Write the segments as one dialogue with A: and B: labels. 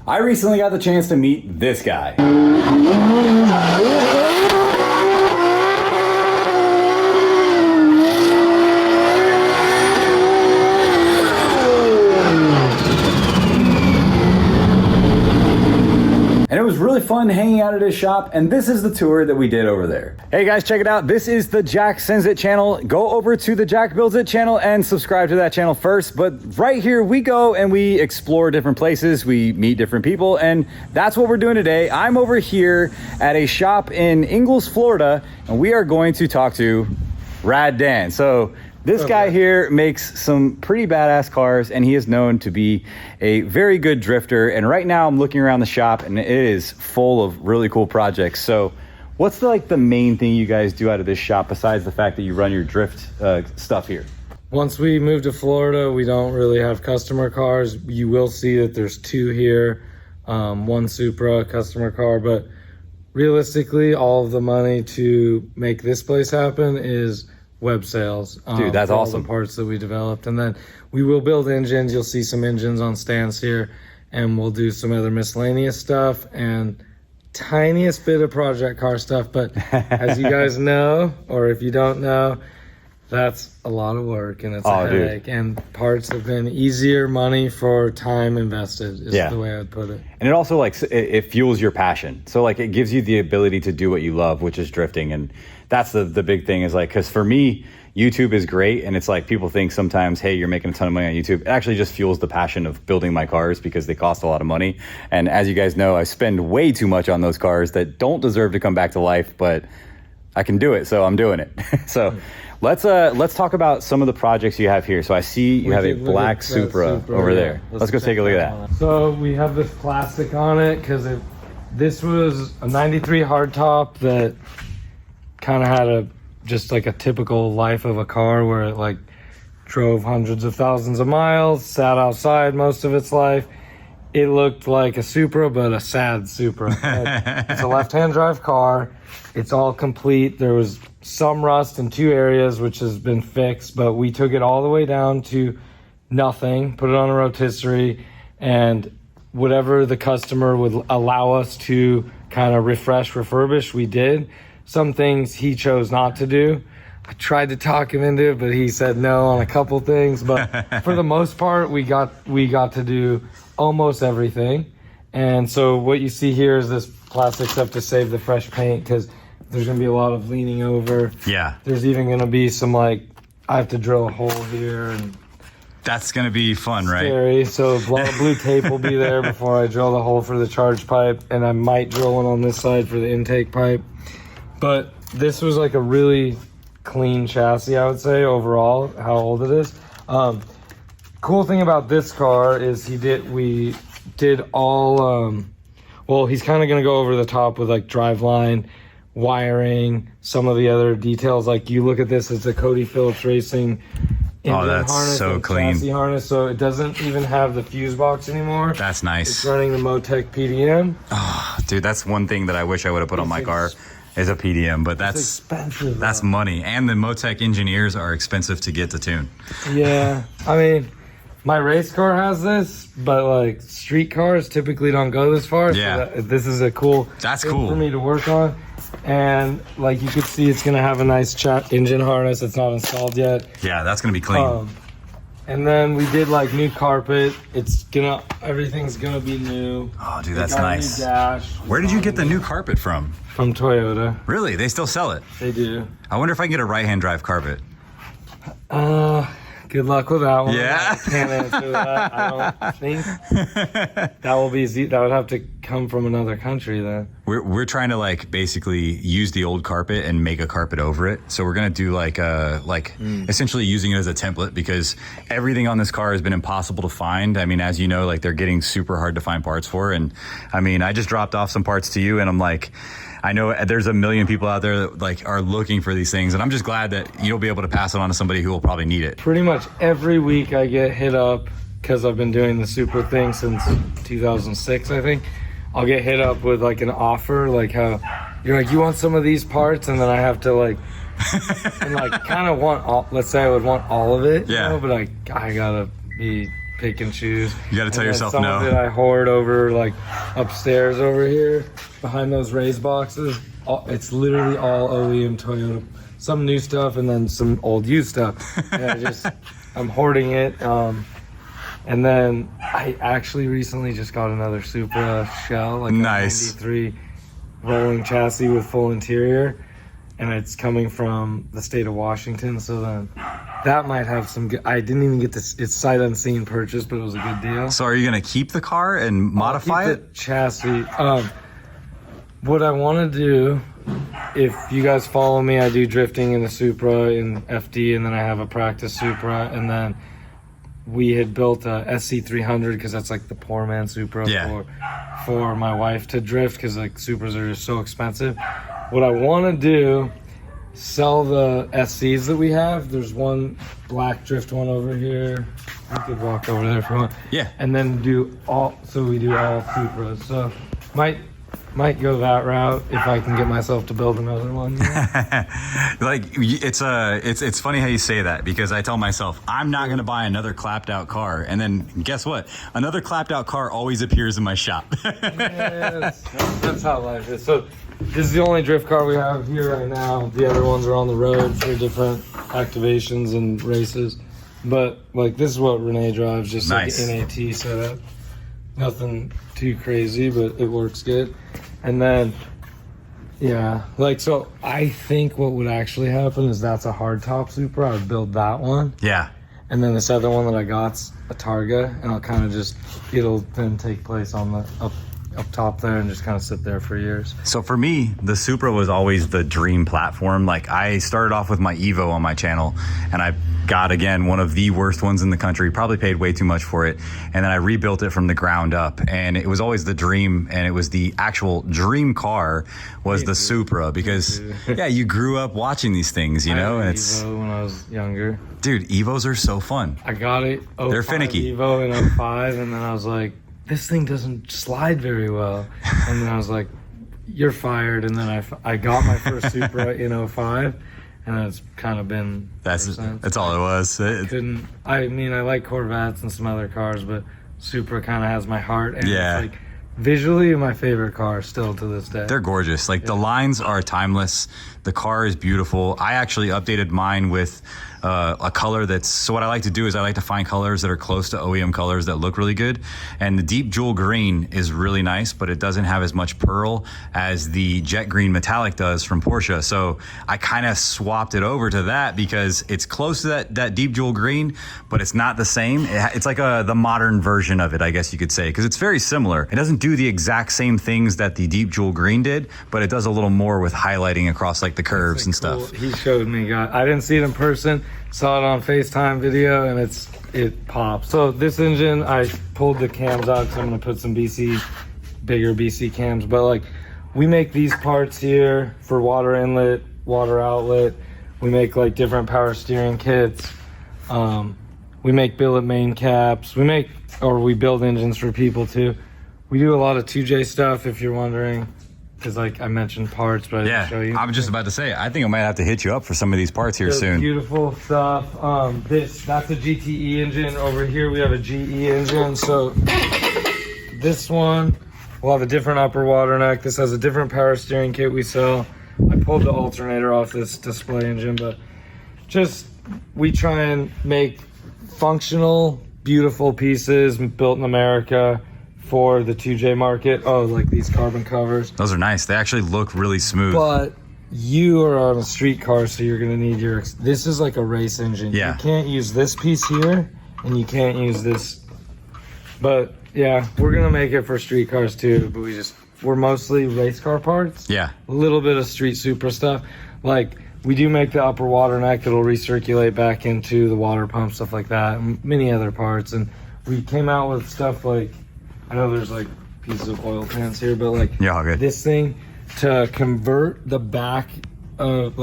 A: I recently got the chance to meet this guy. And it was really fun hanging out at his shop, and this is the tour that we did over there. Hey guys, check it out. This is the Jack Sends It channel. Go over to the Jack Builds It channel and subscribe to that channel first. But right here, we go and we explore different places, we meet different people, and that's what we're doing today. I'm over here at a shop in Ingalls, Florida, and we are going to talk to Rad Dan. So this guy here makes some pretty badass cars, and he is known to be a very good drifter. And right now I'm looking around the shop and it is full of really cool projects. So what's the main thing you guys do out of this shop besides the fact that you run your drift stuff here?
B: Once we move to Florida, we don't really have customer cars. You will see that there's two here, one Supra customer car, but realistically all of the money to make this place happen is web sales.
A: Dude, that's awesome.
B: All the parts that we developed, and then we will build engines. You'll see some engines on stands here, and we'll do some other miscellaneous stuff and tiniest bit of project car stuff. But as you guys know, or if you don't know, that's a lot of work and it's a headache. Dude. And parts have been easier money for time invested is the way I would put it.
A: And it also it fuels your passion. So it gives you the ability to do what you love, which is drifting. And that's the big thing is because for me, YouTube is great. And it's people think sometimes, hey, you're making a ton of money on YouTube. It actually just fuels the passion of building my cars because they cost a lot of money. And as you guys know, I spend way too much on those cars that don't deserve to come back to life, but I can do it. So I'm doing it. So let's talk about some of the projects you have here. So I see you have a black Supra over there. Let's go take a look at that.
B: So we have this plastic on it because this was a 93 hardtop that kind of had just a typical life of a car where it drove hundreds of thousands of miles, sat outside most of its life. It looked like a Supra, but a sad Supra. It's a left-hand drive car. It's all complete. There was some rust in two areas, which has been fixed, but we took it all the way down to nothing, put it on a rotisserie, and whatever the customer would allow us to kind of refurbish, we did. Some things he chose not to do. I tried to talk him into it, but he said no on a couple things. But for the most part, we got to do almost everything. And so what you see here is this plastic stuff to save the fresh paint because there's going to be a lot of leaning over.
A: Yeah.
B: There's even going to be some I have to drill a hole here, and
A: that's going to be fun,
B: scary.
A: Right?
B: So a lot of blue tape will be there before I drill the hole for the charge pipe, and I might drill one on this side for the intake pipe. But this was a really clean chassis, I would say, overall, how old it is. Cool thing about this car is we did all, he's kind of going to go over the top with driveline, wiring, some of the other details. You look at this, it's a Cody Phillips Racing engine
A: that's
B: harness,
A: so clean.
B: Chassis harness, so it doesn't even have the fuse box anymore.
A: That's nice.
B: It's running the Motec PDM.
A: Oh, dude, that's one thing that I wish I would have put on my car. Is a PDM, but that's
B: expensive.
A: That's money, and the Motec engineers are expensive to get to tune.
B: Yeah, I mean, my race car has this, but street cars typically don't go this far.
A: Yeah,
B: so this is a cool.
A: That's cool
B: for me to work on, and you could see, it's gonna have a nice engine harness. It's not installed yet.
A: Yeah, that's gonna be clean.
B: And then we did new carpet. Everything's gonna be new.
A: Oh, dude, that's nice. Where did you get the new carpet from?
B: From Toyota.
A: Really? They still sell it?
B: They do.
A: I wonder if I can get a right-hand drive carpet.
B: Good luck with that one.
A: Yeah.
B: I can't answer that. I don't think that would have to come from another country then.
A: We're trying to basically use the old carpet and make a carpet over it. So we're gonna do essentially using it as a template because everything on this car has been impossible to find. I mean, as you know, they're getting super hard to find parts for. And I mean, I just dropped off some parts to you, and I'm I know there's a million people out there that are looking for these things, and I'm just glad that you'll be able to pass it on to somebody who will probably need it.
B: Pretty much every week I get hit up because I've been doing the Supra thing since 2006, I think. I'll get hit up with an offer, how you're you want some of these parts, and then I have to and kind of want all, let's say I would want all of it,
A: yeah.
B: but I gotta be pick and choose.
A: You got to tell yourself
B: some
A: no.
B: Some of it I hoard over like upstairs over here behind those raised boxes. It's literally all OEM Toyota. Some new stuff and then some old used stuff. And I'm hoarding it. And then I actually recently just got another Supra shell, like
A: nice.
B: a 93 rolling chassis with full interior. And it's coming from the state of Washington. So then that might have some good, I didn't even get this, it's sight unseen purchase, but it was a good deal.
A: So are you going to keep the car and modify it?
B: The chassis. What I want to do, if you guys follow me, I do drifting in the Supra in FD, and then I have a practice Supra, and then we had built a SC300 because that's like the poor man Supra for my wife to drift because like Supras are just so expensive. What I want to do, sell the SCs that we have. There's one black drift one over here. You could walk over there if you want.
A: Yeah.
B: And then we do all Supras. So might go that route if I can get myself to build another one. Yeah.
A: Like it's funny how you say that, because I tell myself I'm not going to buy another clapped out car, and then guess what? Another clapped out car always appears in my shop.
B: Yes, that's how life is. So this is the only drift car we have here right now. The other ones are on the road for different activations and races. But like this is what Renee drives, just
A: nice.
B: Like an NAT setup. Nothing too crazy, but it works good. And then, yeah, like, so I think what would actually happen is that's a hardtop Supra. I would build that one.
A: Yeah.
B: And then this other one that I got's a Targa, and I'll kind of just, it'll then take place on the up top there and just kind of sit there for years.
A: So for me, the Supra was always the dream platform. Like I started off with my Evo on my channel, and I got, again, one of the worst ones in the country, probably paid way too much for it. And then I rebuilt it from the ground up, and it was always the dream, and it was the actual dream car was the Supra, because yeah, you grew up watching these things, you know, and it's
B: Evo when I was younger.
A: Dude, Evos are so fun.
B: I got it.
A: They're finicky.
B: Evo in 05, and then I was like, this thing doesn't slide very well. And then I was like, you're fired. And then I got my first Supra in 05, and it's kind of been
A: that's all it was.
B: I mean, I like Corvettes and some other cars, but Supra kind of has my heart. And
A: yeah.
B: It's like visually my favorite car still to this day.
A: They're gorgeous. Like the lines are timeless. The car is beautiful. I actually updated mine with a color that's, so what I like to do is I like to find colors that are close to OEM colors that look really good. And the deep jewel green is really nice, but it doesn't have as much pearl as the jet green metallic does from Porsche. So I kind of swapped it over to that because it's close to that deep jewel green, but it's not the same. It's like the modern version of it, I guess you could say, because it's very similar. It doesn't do the exact same things that the deep jewel green did, but it does a little more with highlighting across like the curves and stuff.
B: He showed me, I didn't see it in person. Saw it on FaceTime video, and it pops. So this engine, I pulled the cams out because I'm gonna put some bigger BC cams. But like, we make these parts here for water inlet, water outlet. We make like different power steering kits. We make billet main caps. We build engines for people too. We do a lot of 2J stuff, if you're wondering. Because like I mentioned parts, but I didn't show you.
A: I was just about to say, I think I might have to hit you up for some of these parts here soon.
B: Beautiful stuff. That's a GTE engine. Over here we have a GE engine. So this one will have a different upper water neck. This has a different power steering kit we sell. I pulled the alternator off this display engine, but just we try and make functional, beautiful pieces built in America for the 2J market. Oh, like these carbon covers.
A: Those are nice. They actually look really smooth.
B: But you are on a street car, so you're gonna need this is like a race engine.
A: Yeah.
B: You can't use this piece here, and you can't use this. But yeah, we're gonna make it for street cars too, but we're mostly race car parts.
A: Yeah.
B: A little bit of street Supra stuff. Like, we do make the upper water neck that'll recirculate back into the water pump, stuff like that, and many other parts. And we came out with stuff like, I know there's like pieces of oil pans here, but like this thing to convert the back of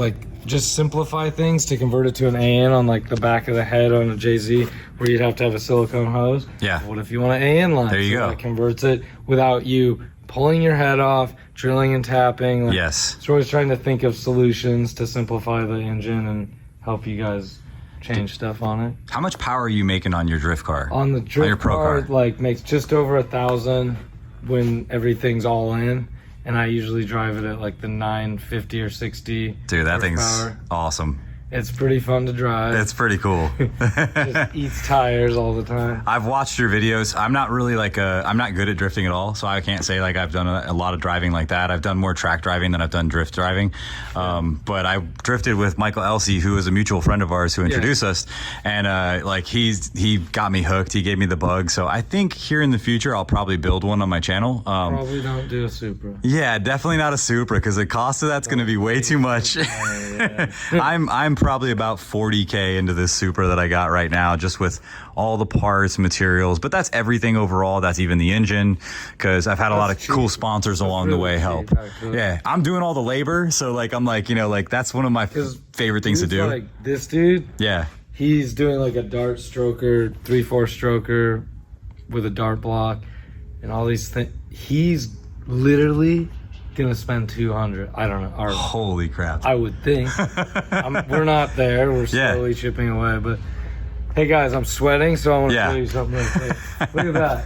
B: just simplify things, to convert it to an AN on like the back of the head on a JZ where you'd have to have a silicone hose.
A: Yeah.
B: What if you want an AN line?
A: There you go.
B: That converts it without you pulling your head off, drilling and tapping.
A: Yes.
B: So we're always trying to think of solutions to simplify the engine and help you guys change stuff on it.
A: How much power are you making on your drift car?
B: On the drift
A: your pro
B: car,
A: car?
B: like makes just over 1,000 when everything's all in, and I usually drive it at like the 950 or 60.
A: Dude, that thing's
B: horsepower.
A: awesome.
B: It's pretty fun to drive.
A: It's pretty cool.
B: Just eats tires all the time.
A: I've watched your videos. I'm not really I'm not good at drifting at all, so I can't say like I've done a lot of driving like that. I've done more track driving than I've done drift driving. But I drifted with Michael Elsey, who is a mutual friend of ours who introduced us, and like he got me hooked. He gave me the bug. So I think here in the future I'll probably build one on my channel.
B: Probably don't do a Supra.
A: Yeah, definitely not a Supra, because the cost of that's going to be way too much.
B: Yeah.
A: I'm probably about 40K into this Supra that I got right now, just with all the parts, materials, but that's everything overall. That's even the engine, because I've had a lot of cool sponsors along the way help. Yeah, I'm doing all the labor, so like I'm like, you know, like that's one of my favorite things to do.
B: Like this dude,
A: yeah,
B: he's doing like a dart stroker, 3/4 stroker with a dart block and all these things. He's literally gonna spend 200. I don't know.
A: Holy crap.
B: I would think. We're not there. We're
A: Yeah.
B: slowly chipping away. But hey guys, I'm sweating, so I want to show you something real quick. Look at that.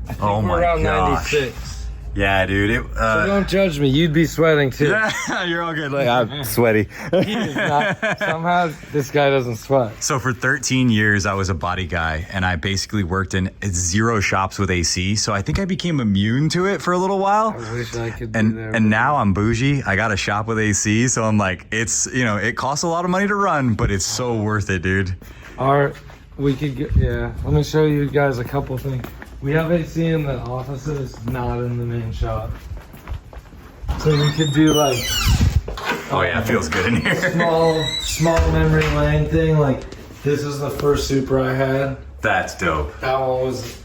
B: I think
A: Oh
B: we're
A: my
B: around
A: gosh.
B: 96.
A: Yeah, dude.
B: So don't judge me. You'd be sweating too.
A: Yeah, you're all good. Like, I'm sweaty.
B: He is not. Somehow this guy doesn't sweat.
A: So for 13 years, I was a body guy, and I basically worked in 0 shops with AC. So I think I became immune to it for a little while.
B: I wish I could be
A: And
B: there.
A: and now I'm bougie. I got a shop with AC, so I'm like, it's, you know, it costs a lot of money to run, but it's so worth it, dude.
B: We could get, yeah. Let me show you guys a couple things. We have AC in the offices, not in the main shop. So we could do like
A: Oh yeah, it feels good in here.
B: small memory lane thing. Like this is the first Supra I had.
A: That's dope.
B: That one was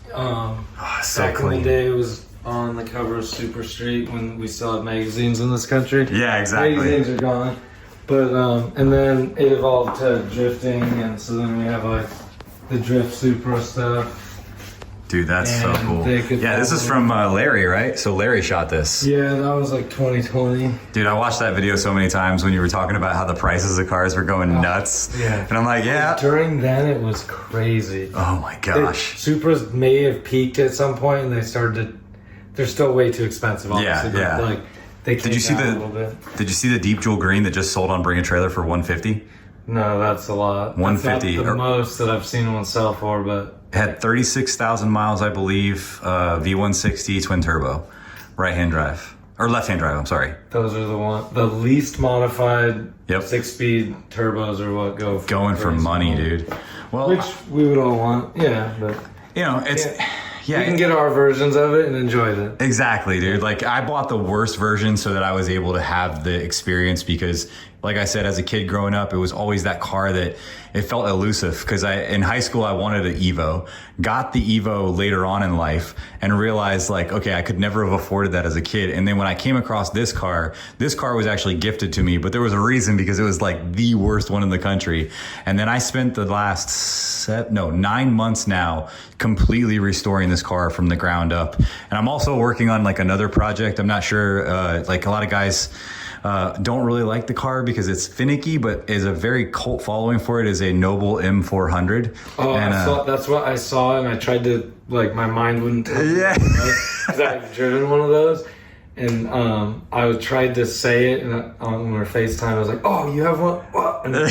A: So
B: back in
A: clean.
B: the day. It was on the cover of Super Street when we still had magazines in this country.
A: Yeah, exactly.
B: Magazines are gone. But and then it evolved to drifting, and so then we have like the drift Supra stuff.
A: Dude, that's so
B: And
A: cool.
B: they could
A: Yeah, this is from Larry, right? So Larry shot this.
B: Yeah, that was like 2020.
A: Dude, I watched that video so many times when you were talking about how the prices of cars were going nuts.
B: Yeah.
A: And I'm like, yeah.
B: During then, it was crazy.
A: Oh my gosh.
B: Supras may have peaked at some point, and they started to. They're still way too expensive, obviously.
A: Yeah,
B: but
A: yeah.
B: like they came
A: Did you see
B: down a little bit.
A: Did you see the deep jewel green that just sold on Bring a Trailer for 150?
B: No, that's a lot.
A: 150
B: That's not
A: or-
B: the most that I've seen one sell for, but
A: It had 36,000 miles, I believe. V160 twin turbo, right-hand drive or left-hand drive. I'm sorry.
B: those are the least modified
A: Yep.
B: 6-speed turbos are what go for
A: Going for
B: crazy
A: money,
B: money.
A: dude. Well,
B: Which we would all want, yeah. But
A: you know, it's
B: we can get our versions of it and enjoy it.
A: Exactly, dude. Like I bought the worst version so that I was able to have the experience, because like I said, as a kid growing up, it was always that car that it felt elusive, because in high school I wanted an Evo, got the Evo later on in life and realized like, okay, I could never have afforded that as a kid. And then when I came across this car was actually gifted to me, but there was a reason, because it was like the worst one in the country. And then I spent the last 9 months now completely restoring this car from the ground up. And I'm also working on like another project. I'm not sure, like a lot of guys don't really like the car because it's finicky, but is a very cult following for it, is a Noble M400.
B: Oh,
A: and,
B: that's what I saw, and I tried to, like, my mind wouldn't tell me.
A: Yeah.
B: Because I've driven one of those, and I tried to say it, and on our FaceTime, I was like, oh, you have one? What? And I'm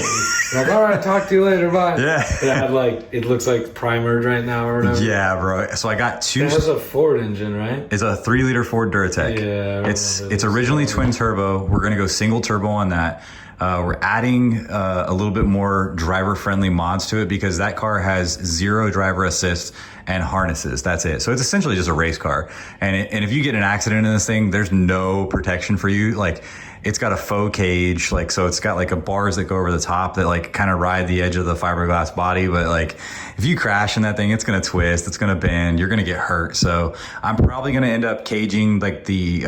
B: like, all right, talk to you later, bye.
A: Yeah.
B: But it had, like, it looks like primered right now or whatever.
A: Yeah, bro. So I got two.
B: It has a Ford engine, right?
A: It's a 3-liter Ford Duratec.
B: Yeah, I
A: It's
B: remember
A: it's
B: this.
A: originally twin turbo. We're gonna go single turbo on that. We're adding a little bit more driver friendly mods to it, because that car has 0 driver assist and harnesses. That's it. So it's essentially just a race car. And if you get in an accident in this thing, there's no protection for you. Like, it's got a faux cage, like, so it's got like a bars that go over the top that like kind of ride the edge of the fiberglass body. But like, if you crash in that thing, it's gonna twist, it's gonna bend, you're gonna get hurt. So I'm probably gonna end up caging like the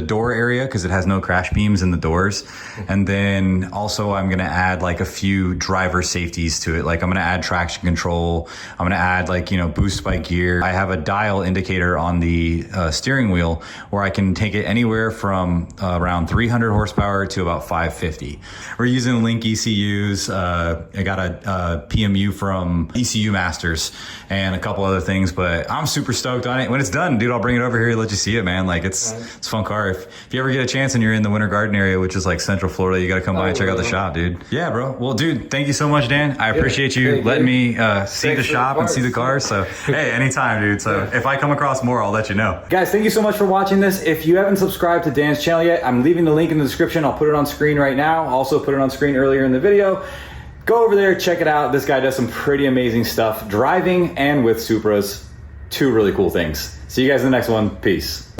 A: door area, because it has no crash beams in the doors. And then also I'm gonna add like a few driver safeties to it. Like I'm gonna add traction control. I'm gonna add like, you know, boost by gear. I have a dial indicator on the steering wheel where I can take it anywhere from around 300 horsepower horsepower to about 550. We're using Link ECUs. I got a PMU from ECU Masters and a couple other things, but I'm super stoked on it. When it's done, dude, I'll bring it over here and let you see it, man. Like it's a fun car. If you ever get a chance and you're in the Winter Garden area, which is like Central Florida, you got to come by and check out the shop, dude. Yeah, bro. Well, dude, thank you so much, Dan. I appreciate you letting me see the shop and see the cars. So, hey, anytime, dude. So if I come across more, I'll let you know. Guys, thank you so much for watching this. If you haven't subscribed to Dan's channel yet, I'm leaving the link in the description. I'll put it on screen right now. Also put it on screen earlier in the video. Go over there, check it out. This guy does some pretty amazing stuff, driving and with Supras. Two really cool things. See you guys in the next one. Peace.